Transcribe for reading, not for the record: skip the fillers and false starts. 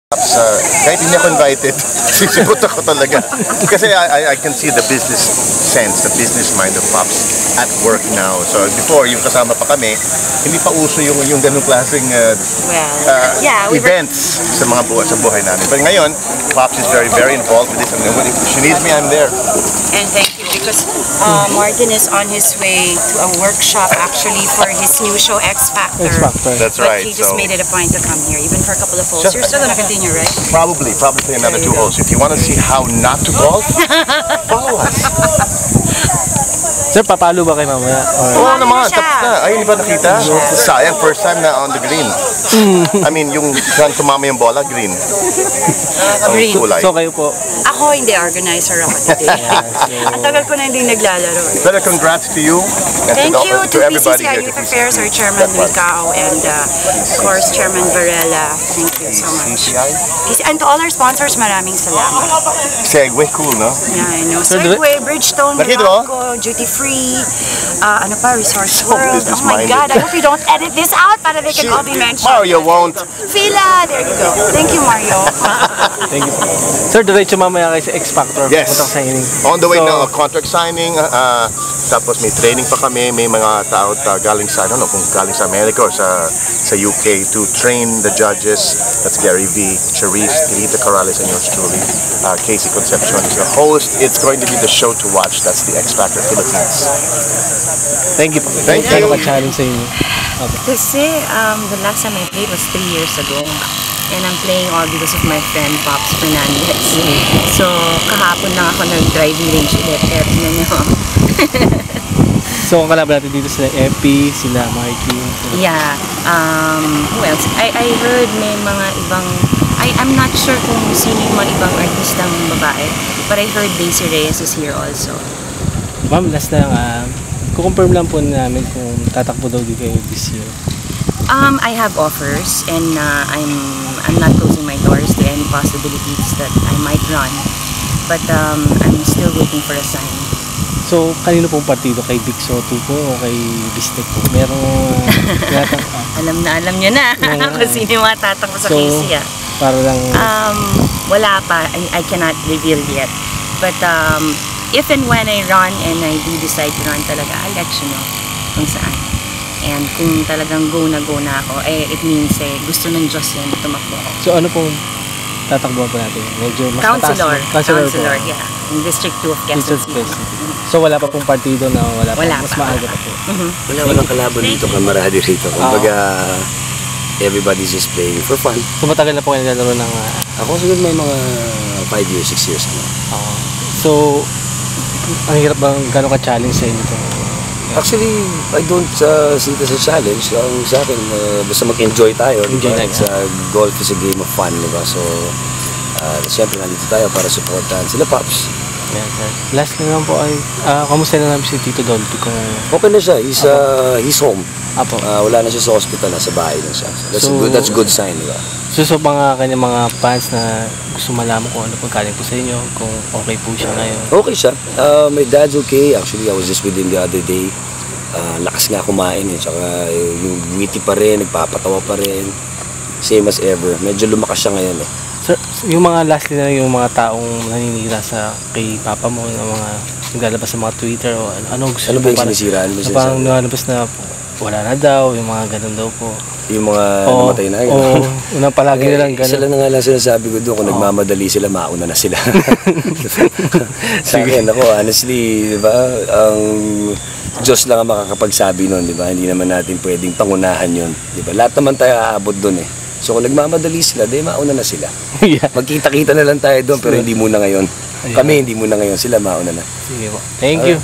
Kahit hindi ako invited, sisigot ako talaga. Kasi I can see the business sense, the business mind of Pops at work now. So before, yung kasama pa kami, hindi pa uso yung ganung klaseng events sa buhay namin. But ngayon, Pops is very, very involved with this. I mean, if she needs me, I'm there. And thank you, because Martin is on his way to a workshop actually for his new show, X Factor. That's right. But he just made it a point to come here, even for a couple of holes. You're still going to continue, right? Probably another 2 holes. If you want to see how not to golf, follow us. Sir, papalo ba kayo mamaya? Oo naman, tapos na. Ay, hindi ba nakita? Sayang, first time na on the green. I mean, yung saan tumama yung bola, green. Green. So kayo po? Ako, hindi. Organizer ako today. Ang tagal ko na hindi naglalaro. But congrats to you. Thank you to everybody PCCI here. Youth Affairs, our Chairman Licao, and of course, Chairman Varela. Thank you so much. And to all our sponsors, maraming salamat. Segway, cool, no? Yeah, I know. Segway, Bridgestone, Morocco, Duty Free, ano pa, Resorts World. Oh my God, I hope you don't edit this out para they can all be mentioned. Mario won't. Fila, there you go. Thank you, Mario. Thank you. Sir, diretso mamaya kayo sa X Factor. Yes. On the way So, na contract signing, tapos may training pa kami, may mga tao galing sa, I don't know, kung galing sa America or sa UK to train the judges. That's Gary V, Charisse, Grita Corrales, and yours truly, Casey Concepcion is the host. It's going to be the show to watch. That's the X Factor Philippines. Thank you po. Thank you. Ano ka-challenge sa inyo? Kasi the last time I played was 3 years ago. And I'm playing all because of my friend Pops Fernandez. So, kahapon lang ako nag-driving range ulit. Kaya tingnan nyo. So, ang kalaban natin dito sila Epi, sila Marky. Yeah. Who else? I heard may mga ibang... I'm not sure kung sino yung mga ibang artistang babae. But I heard Daisy Reyes is here also. Ma'am, last na lang. Kukonfirm lang po namin kung tatakbo daw dito kayo this year. I have offers and I'm not closing my doors to any possibilities that I might run. But I'm still waiting for a sign. So, kanino pong partido? Kay Vic Soto po o kay Bistek po? Merong alam niyo na kung sino yung matatakbo sa KC. Para lang... wala pa. I cannot reveal yet. But if and when I run and I do decide to run talaga, I'll let you know kung saan. And kung talagang go na ako, it means gusto ng Diyos yan, tumakbo ako. So ano pong tatakbuhan po natin? Medyo mas Councilor, Councilor yeah. In District 2 of Quezon City. So wala pa pong partido na wala mas maaga pa po. Walang kalaban dito, kamaradi rito. Kumbaga, everybody's just playing for fun. So matagal na po kayo naglalaro ng... Ako siguro may mga 5 years, 6 years na. So, ang hirap bang gano'n ka-challenge sa inyo ito? Actually, I don't see it as a challenge. Ang sa akin, basta mag-enjoy tayo. Enjoy diba? Golf is a game of fun, diba? So, siyempre nandito tayo para supportahan sila Pops. Yeah, sir. Last na lang po ay, kamusta na namin si Tito Dolphy kung... Okay na siya. He's home. Apo. Wala na siya sa hospital, nasa bahay na siya. So, that's a good sign, diba? So mga kanyang mga fans na gusto malaman kung ano pong kaling po sa inyo, kung okay po siya ngayon. Okay siya. My dad's okay. Actually, I was just with him the other day. Lakas nga kumain eh. Tsaka yung witty pa rin, nagpapatawa pa rin. Same as ever. Medyo lumakas siya ngayon eh. Sir, yung mga lastly na yung mga taong naninira sa kay Papa mo, yung mga naglalabas sa mga Twitter o anong gusto ano ba yung sinisiraan? Parang nalabas na wala na daw, yung mga ganun daw po. Yung mga namatay na. Oo, unang palagi nilang ganun. Isa lang na nga lang sinasabi ko doon, kung nagmamadali sila, mauna na sila. Sa akin, ako, honestly, diba, ang Diyos lang ang makakapagsabi nun, diba? Hindi naman natin pwedeng pangunahan yun. Diba? Lahat naman tayo aabot doon eh. So kung nagmamadali sila, di mauna na sila. Yeah. Magkita-kita na lang tayo doon, pero hindi muna ngayon. Kami hindi muna ngayon, sila mauna na. Sige po. Thank you.